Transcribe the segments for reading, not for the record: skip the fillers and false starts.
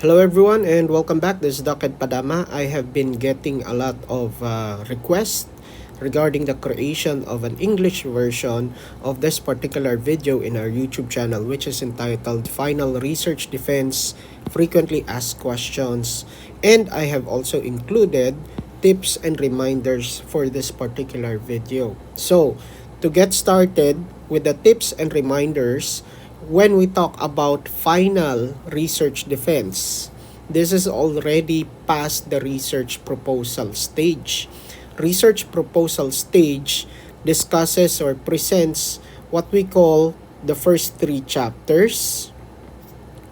Hello everyone and welcome back. This is Daked Padama. I have been getting a lot of requests regarding the creation of an English version of this particular video in our YouTube channel, which is entitled Final Research Defense Frequently Asked Questions. And I have also included tips and reminders for this particular video. So to get started with the tips and reminders, when we talk about final research defense, this is already past the research proposal stage. Research proposal stage discusses or presents what we call the first three chapters,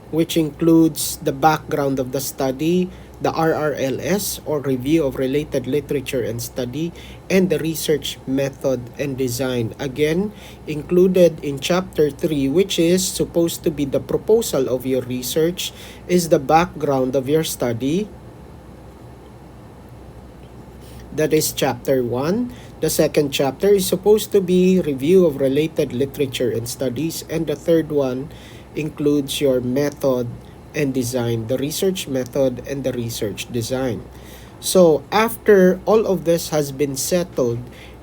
which includes the background of the study, the RRLS or Review of Related Literature and Study, and the research method and design. Again, included in Chapter 3, which is supposed to be the proposal of your research, is the background of your study. That is Chapter 1. The second chapter is supposed to be Review of Related Literature and Studies, and the third one includes your method and design, the research method and the research design. So after all of this has been settled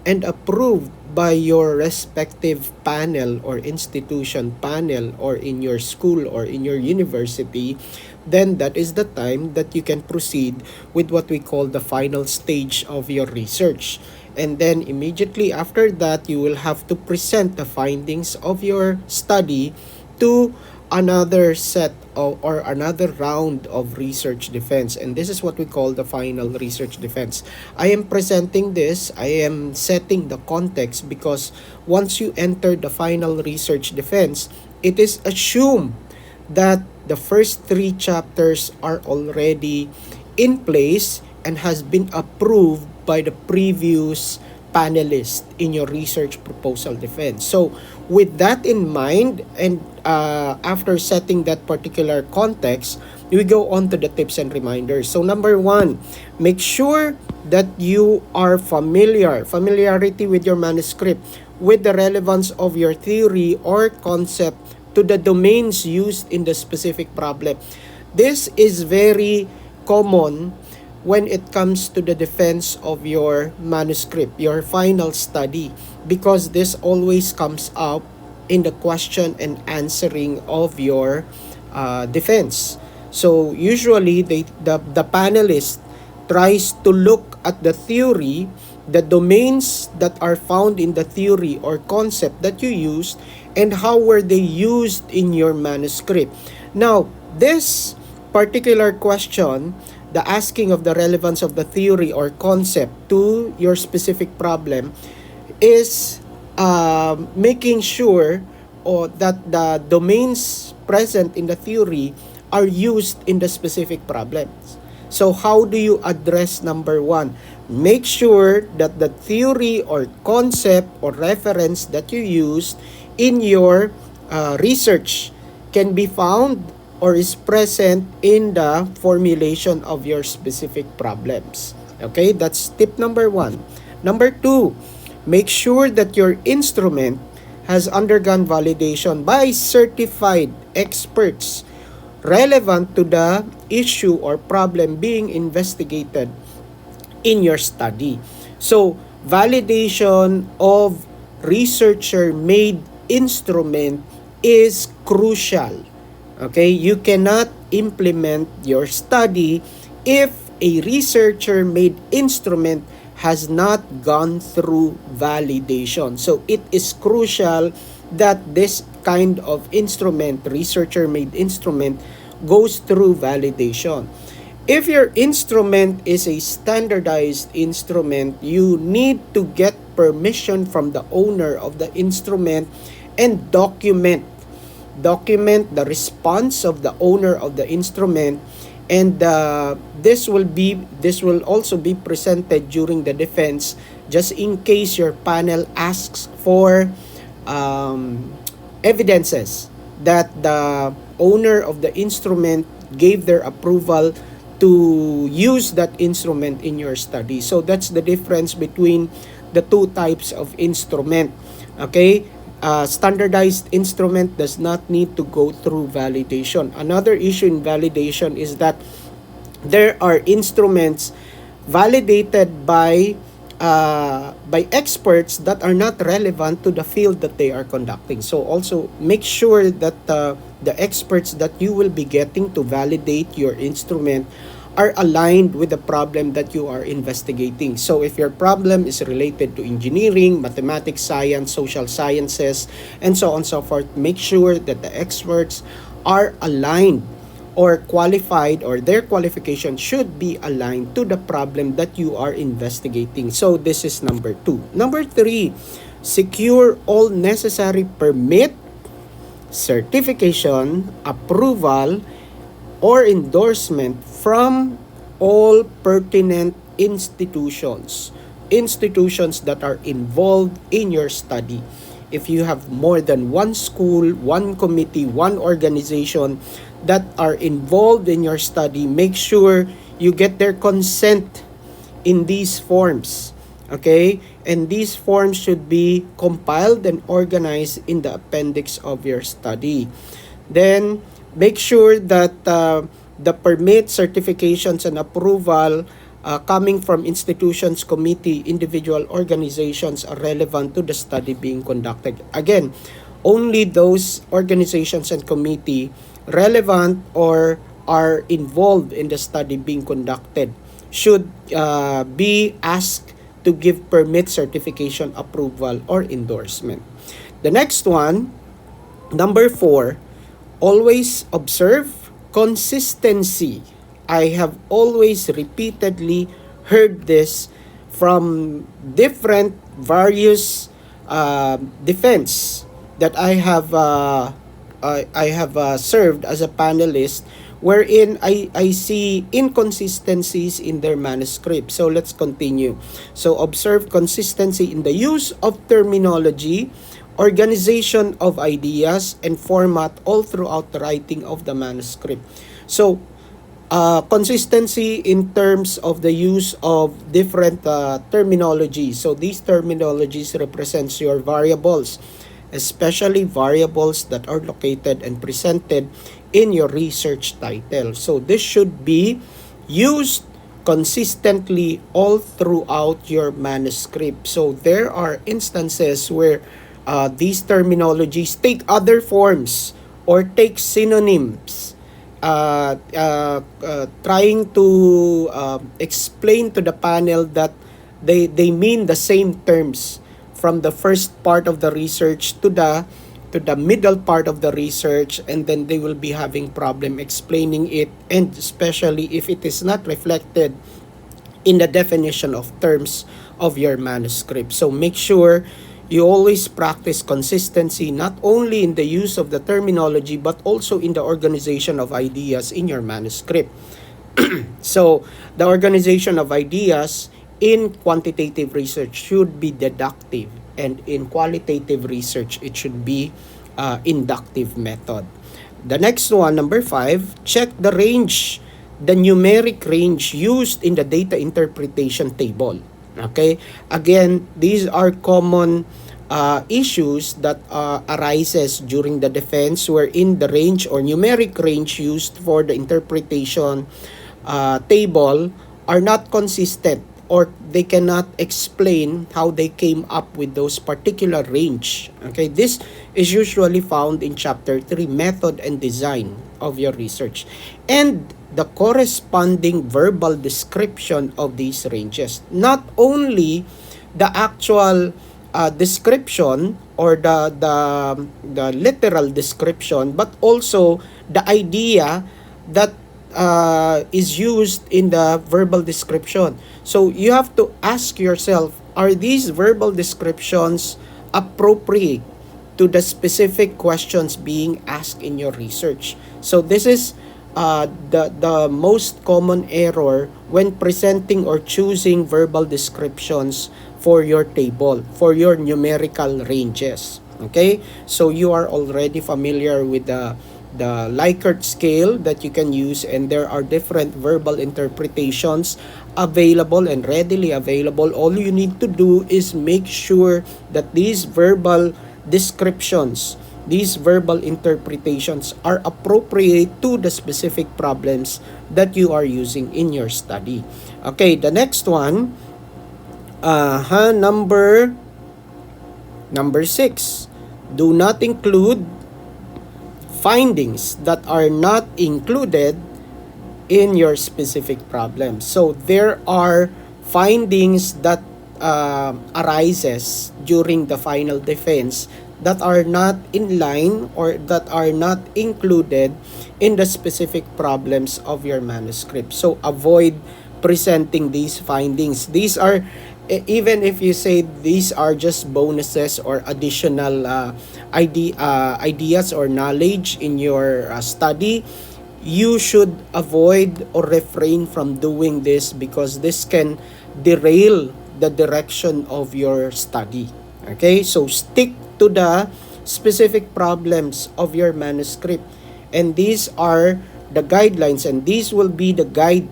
and approved by your respective panel or institution panel, or in your school or in your university, then that is the time that you can proceed with what we call the final stage of your research. And then immediately after that, you will have to present the findings of your study to another set of, or another round of research defense, and this is what we call the final research defense. I am presenting this, I am setting the context, because once you enter the final research defense, it is assumed that the first three chapters are already in place and has been approved by the previous panelist in your research proposal defense. So with that in mind, and after setting that particular context, we go on to the tips and reminders. So number one, make sure that you are familiarity with your manuscript, with the relevance of your theory or concept to the domains used in the specific problem. This is very common when it comes to the defense of your manuscript, your final study, because this always comes up in the question and answering of your defense. So usually the panelist tries to look at the theory, the domains that are found in the theory or concept that you used, and how were they used in your manuscript. Now, this particular question, the asking of the relevance of the theory or concept to your specific problem, is making sure that the domains present in the theory are used in the specific problems. So how do you address number one? Make sure that the theory or concept or reference that you used in your research can be found or is present in the formulation of your specific problems. Okay, that's tip number one. Number two, make sure that your instrument has undergone validation by certified experts relevant to the issue or problem being investigated in your study. So, validation of researcher-made instrument is crucial. Okay, you cannot implement your study if a researcher-made instrument has not gone through validation. So it is crucial that this kind of instrument, researcher-made instrument, goes through validation. If your instrument is a standardized instrument, you need to get permission from the owner of the instrument and document the response of the owner of the instrument, and this will also be presented during the defense, just in case your panel asks for evidences that the owner of the instrument gave their approval to use that instrument in your study. So that's the difference between the two types of instrument. Okay, Standardized instrument does not need to go through validation. Another issue in validation is that there are instruments validated by experts that are not relevant to the field that they are conducting. So also make sure that the experts that you will be getting to validate your instrument are aligned with the problem that you are investigating. So if your problem is related to engineering, mathematics, science, social sciences, and so on and so forth, make sure that the experts are aligned or qualified, or their qualification should be aligned to the problem that you are investigating. So this is number 2. Number 3, secure all necessary permit, certification, approval, or endorsement from all pertinent institutions that are involved in your study. If you have more than one school, one committee, one organization that are involved in your study, make sure you get their consent in these forms. Okay? And these forms should be compiled and organized in the appendix of your study. Then, make sure that the permit, certifications, and approval coming from institutions, committee, individual organizations are relevant to the study being conducted. Again, only those organizations and committee relevant or are involved in the study being conducted should be asked to give permit, certification, approval, or endorsement. The next one, number 4, always observe consistency. I have always repeatedly heard this from different various defense that I have served as a panelist, wherein I see inconsistencies in their manuscript. So let's continue. So observe consistency in the use of terminology, organization of ideas, and format all throughout the writing of the manuscript. So consistency in terms of the use of different terminology. So these terminologies represents your variables, especially variables that are located and presented in your research title. So this should be used consistently all throughout your manuscript. So there are instances where these terminologies take other forms or take synonyms, trying to explain to the panel that they mean the same terms from the first part of the research to the middle part of the research, and then they will be having problem explaining it, and especially if it is not reflected in the definition of terms of your manuscript. So make sure you always practice consistency, not only in the use of the terminology, but also in the organization of ideas in your manuscript. So the organization of ideas in quantitative research should be deductive, and in qualitative research it should be inductive method. The next one, number 5, check the range, the numeric range used in the data interpretation table. Okay, again, these are common issues that arises during the defense, wherein the range or numeric range used for the interpretation table are not consistent, or they cannot explain how they came up with those particular range. Okay, this is usually found in chapter 3, method and design of your research, and the corresponding verbal description of these ranges. Not only the actual description or the literal description, but also the idea that is used in the verbal description. So you have to ask yourself, are these verbal descriptions appropriate to the specific questions being asked in your research? So this is the most common error when presenting or choosing verbal descriptions for your table, for your numerical ranges. Okay, so you are already familiar with the Likert scale that you can use, and there are different verbal interpretations available and readily available. All you need to do is make sure that these verbal descriptions, these verbal interpretations are appropriate to the specific problems that you are using in your study. Okay, the next one, number 6. Do not include findings that are not included in your specific problem. So there are findings that arises during the final defense that are not in line or that are not included in the specific problems of your manuscript. So avoid presenting these findings. These are, even if you say these are just bonuses or additional ideas or knowledge in your study, you should avoid or refrain from doing this because this can derail the direction of your study. Okay, so stick to the specific problems of your manuscript, and these are the guidelines, and these will be the guide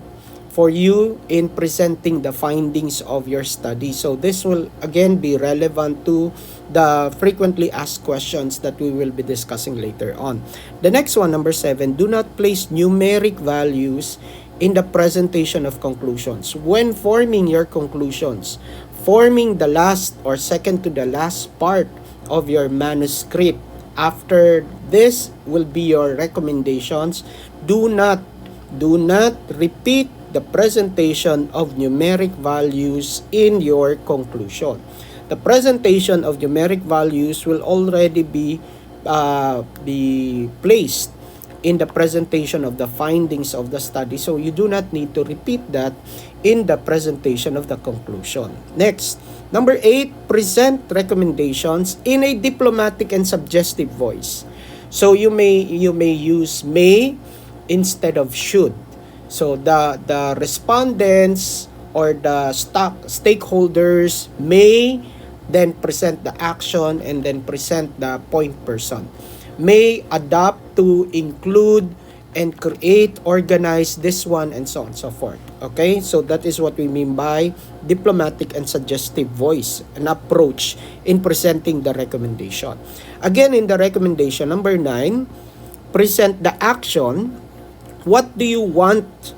for you in presenting the findings of your study. So this will again be relevant to the frequently asked questions that we will be discussing later on. The next one, number 7, do not place numeric values in the presentation of conclusions. When forming your conclusions, forming the last or second to the last part of your manuscript, after this will be your recommendations. Do not repeat the presentation of numeric values in your conclusion. The presentation of numeric values will already be placed in the presentation of the findings of the study, so you do not need to repeat that in the presentation of the conclusion. Next, number 8, present recommendations in a diplomatic and suggestive voice. So you may use may instead of should. So the respondents or the stakeholders may then present the action and then present the point person. May adapt to include and create, organize this one, and so on and so forth. Okay, so that is what we mean by diplomatic and suggestive voice, an approach in presenting the recommendation. Again, in the recommendation, number 9, present the action. What do you want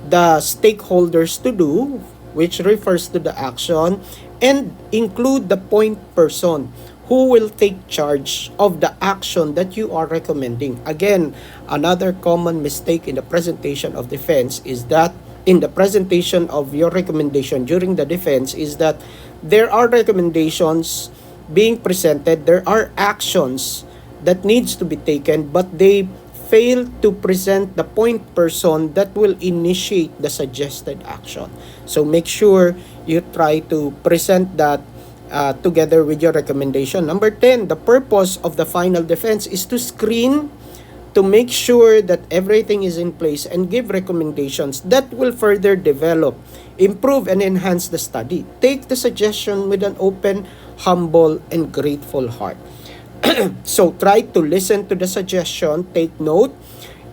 the stakeholders to do, which refers to the action, and include the point person who will take charge of the action that you are recommending. Again, another common mistake in the presentation of defense is that in the presentation of your recommendation during the defense is that there are recommendations being presented, there are actions that needs to be taken, but they fail to present the point person that will initiate the suggested action. So make sure you try to present that together with your recommendation. Number 10, the purpose of the final defense is to screen, to make sure that everything is in place and give recommendations that will further develop, improve, and enhance the study. Take the suggestion with an open, humble, and grateful heart. So try to listen to the suggestion, take note,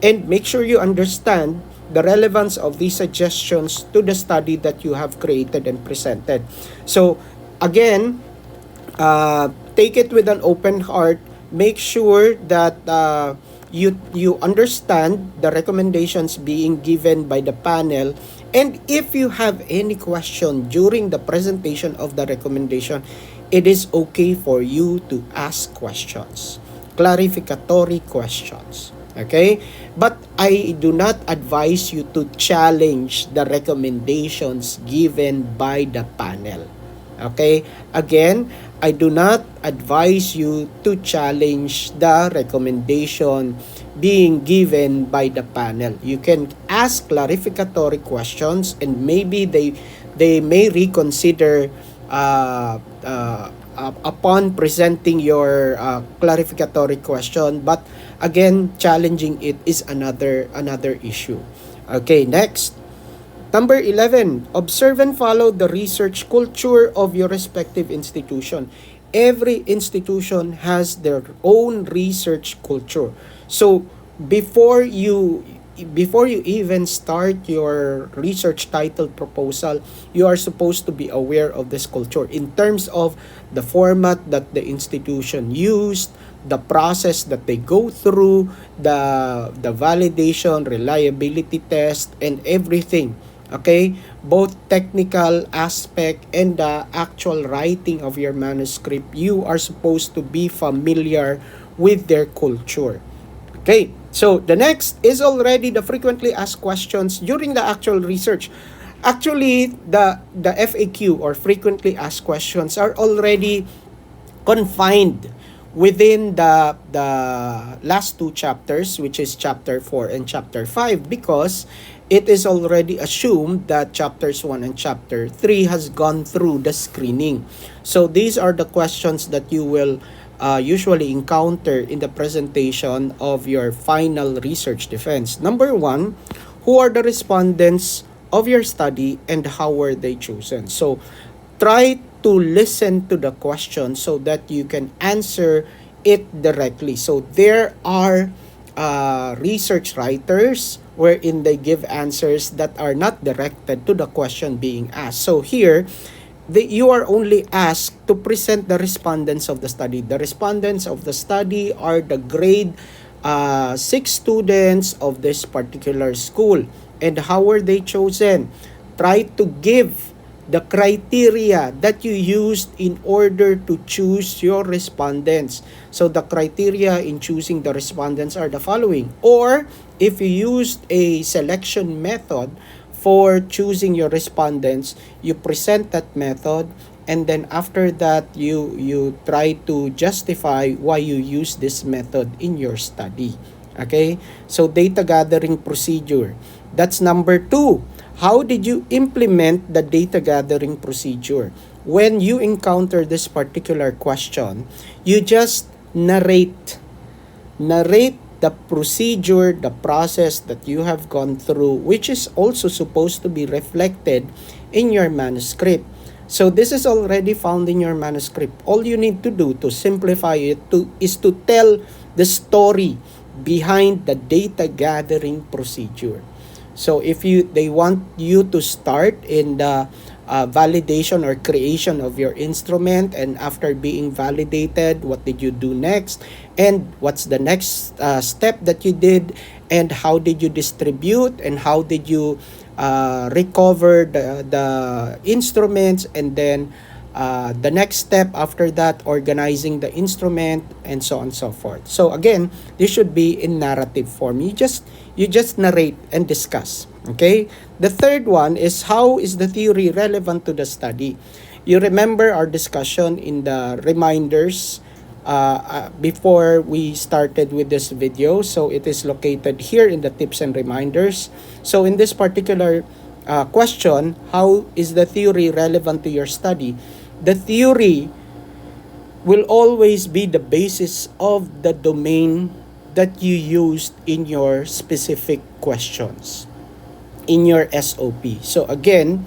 and make sure you understand the relevance of these suggestions to the study that you have created and presented. So again, take it with an open heart. Make sure that you understand the recommendations being given by the panel. And if you have any question during the presentation of the recommendation, it is okay for you to ask questions, clarificatory questions. Okay? But I do not advise you to challenge the recommendations given by the panel. Okay? Again, I do not advise you to challenge the recommendation being given by the panel. You can ask clarificatory questions, and maybe they may reconsider upon presenting your clarificatory question, but again, challenging it is another issue. Okay, next. Number 11, observe and follow the research culture of your respective institution. Every institution has their own research culture. So before you before you even start your research title proposal, you are supposed to be aware of this culture in terms of the format that the institution used, the process that they go through, the validation, reliability test, and everything. Okay, both technical aspect and the actual writing of your manuscript, you are supposed to be familiar with their culture. Okay, so the next is already the frequently asked questions during the actual research. Actually, the FAQ or frequently asked questions are already confined within the last two chapters, which is chapter 4 and chapter 5, because it is already assumed that chapters 1 and chapter 3 has gone through the screening. So these are the questions that you will usually encounter in the presentation of your final research defense. Number 1, who are the respondents of your study and how were they chosen? So try to listen to the question so that you can answer it directly. So there are research writers wherein they give answers that are not directed to the question being asked. So here, you are only asked to present the respondents of the study. The respondents of the study are the grade 6 students of this particular school. And how were they chosen? Try to give the criteria that you used in order to choose your respondents. So the criteria in choosing the respondents are the following. Or if you used a selection method for choosing your respondents, you present that method, and then after that you try to justify why you use this method in your study. Okay? So data gathering procedure. That's number 2. How did you implement the data gathering procedure? When you encounter this particular question, you just narrate the procedure, the process that you have gone through, which is also supposed to be reflected in your manuscript. So this is already found in your manuscript. All you need to do to simplify it is to tell the story behind the data gathering procedure. So if they want you to start in the validation or creation of your instrument, and after being validated, what did you do next, and what's the next step that you did, and how did you distribute, and how did you recover the instruments, and then the next step after that, organizing the instrument, and so on and so forth. So again, this should be in narrative form. You just narrate and discuss. Okay? The third one is, how is the theory relevant to the study? You remember our discussion in the reminders before we started with this video. So it is located here in the tips and reminders. So in this particular question, how is the theory relevant to your study? The theory will always be the basis of the domain that you used in your specific questions, in your SOP. So again,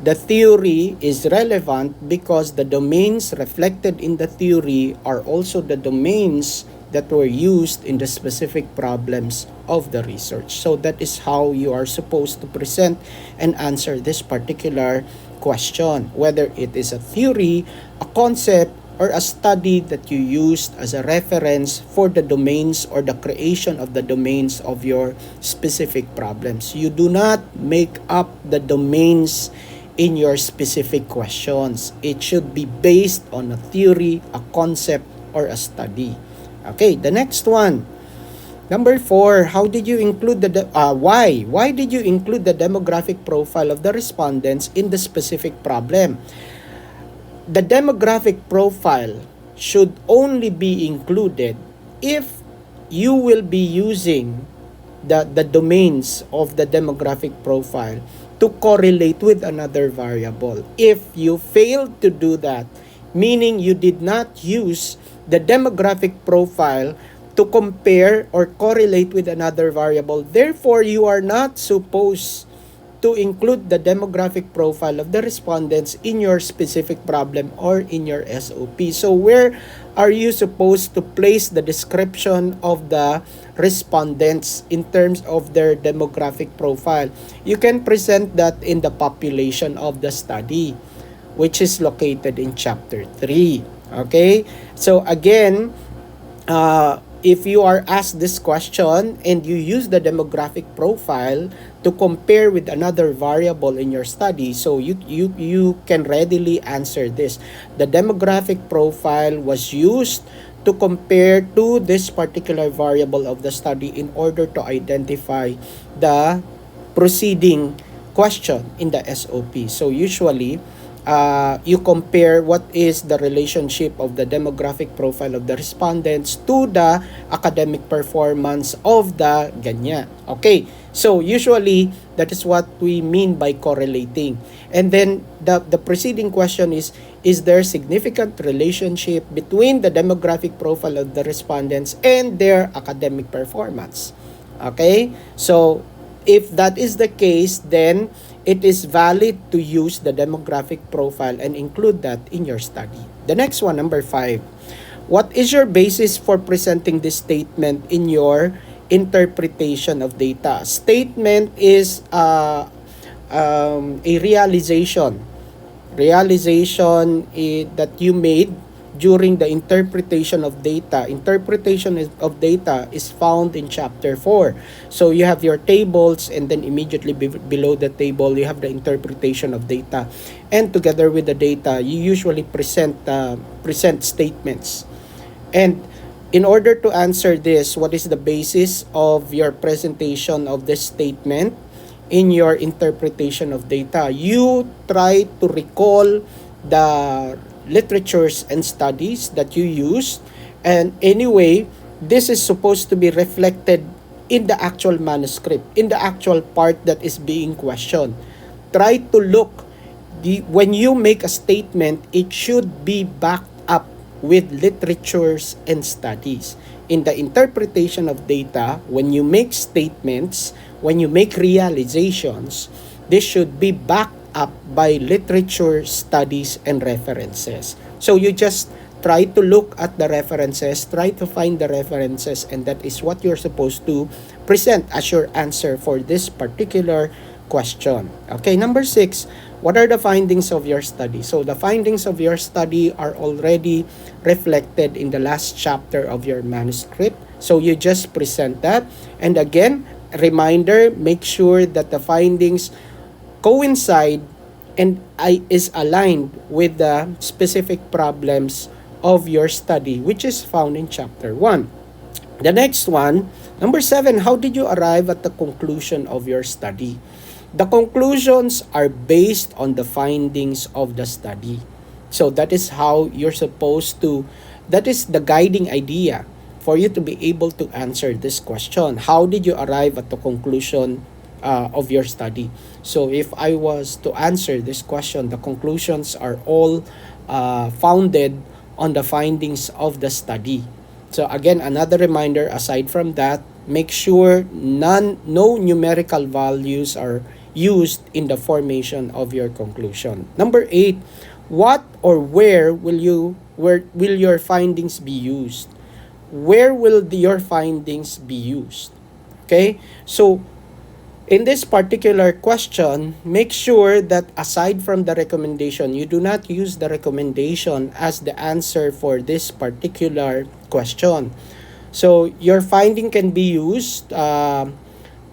the theory is relevant because the domains reflected in the theory are also the domains that were used in the specific problems of the research. So that is how you are supposed to present and answer this particular question, whether it is a theory, a concept, or a study that you used as a reference for the domains or the creation of the domains of your specific problems. You do not make up the domains in your specific questions. It should be based on a theory, a concept, or a study. Okay, the next one. Number 4, how did you include why? Why did you include the demographic profile of the respondents in the specific problem? The demographic profile should only be included if you will be using the domains of the demographic profile to correlate with another variable. If you failed to do that, meaning you did not use the demographic profile to compare or correlate with another variable, therefore you are not supposed to include the demographic profile of the respondents in your specific problem or in your SOP. So where are you supposed to place the description of the respondents in terms of their demographic profile? You can present that in the population of the study, which is located in chapter 3. Okay? So again, if you are asked this question and you use the demographic profile to compare with another variable in your study, so you can readily answer this. The demographic profile was used to compare to this particular variable of the study in order to identify the proceeding question in the SOP. So usually, you compare what is the relationship of the demographic profile of the respondents to the academic performance of the ganyan. Okay, so usually that is what we mean by correlating. And then the preceding question is there significant relationship between the demographic profile of the respondents and their academic performance? Okay, so if that is the case, then it is valid to use the demographic profile and include that in your study. The next one, number 5. What is your basis for presenting this statement in your interpretation of data? Statement is a realization that you made during the interpretation of data. Interpretation of data is found in chapter 4. So you have your tables, and then immediately below the table you have the interpretation of data, and together with the data you usually present statements. And in order to answer this, what is the basis of your presentation of this statement in your interpretation of data? You try to recall the literatures and studies that you use, and anyway, this is supposed to be reflected in the actual manuscript, in the actual part that is being questioned. Try to look, when you make a statement, it should be backed up with literatures and studies. In the interpretation of data, when you make statements, when you make realizations, this should be backed up by literature, studies, and references. So you just try to look at the references, try to find the references, and that is what you're supposed to present as your answer for this particular question. Okay, number 6, what are the findings of your study? So the findings of your study are already reflected in the last chapter of your manuscript. So you just present that. And again, reminder, make sure that the findings coincide and is aligned with the specific problems of your study, which is found in chapter 1. The next one, number 7, how did you arrive at the conclusion of your study? The conclusions are based on the findings of the study. So that is how you're supposed to, that is the guiding idea for you to be able to answer this question. How did you arrive at the conclusion of your study? So if I was to answer this question, the conclusions are all founded on the findings of the study. So again, another reminder, aside from that, make sure no numerical values are used in the formation of your conclusion. Number 8, what or where will your findings be used? Where will your findings be used? Okay? So in this particular question, make sure that aside from the recommendation, you do not use the recommendation as the answer for this particular question. So your finding can be used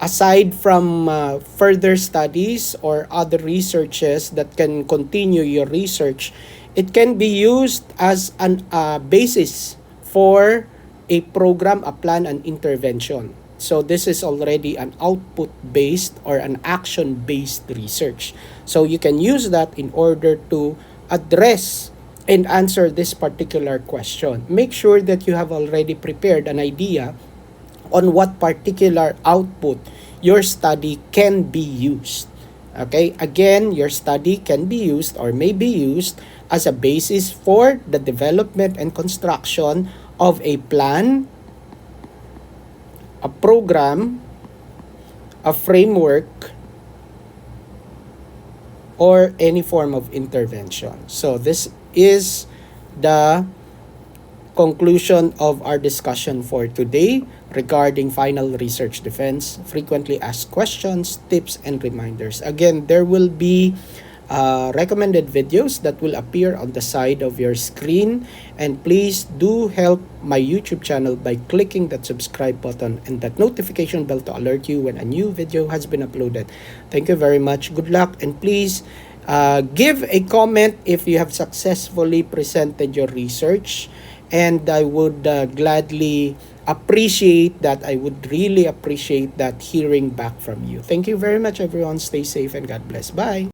aside from further studies or other researches that can continue your research. It can be used as an basis for a program, a plan, an intervention. So this is already an output-based or an action-based research. So you can use that in order to address and answer this particular question. Make sure that you have already prepared an idea on what particular output your study can be used. Okay, again, your study can be used or may be used as a basis for the development and construction of a plan, a program, a framework, or any form of intervention. So this is the conclusion of our discussion for today regarding final research defense, frequently asked questions, tips, and reminders. Again, there will be recommended videos that will appear on the side of your screen, and please do help my YouTube channel by clicking that subscribe button and that notification bell to alert you when a new video has been uploaded. Thank you very much. Good luck, and please give a comment if you have successfully presented your research, and I would gladly appreciate that. I would really appreciate that, hearing back from you. Thank you very much, everyone. Stay safe and God bless. Bye.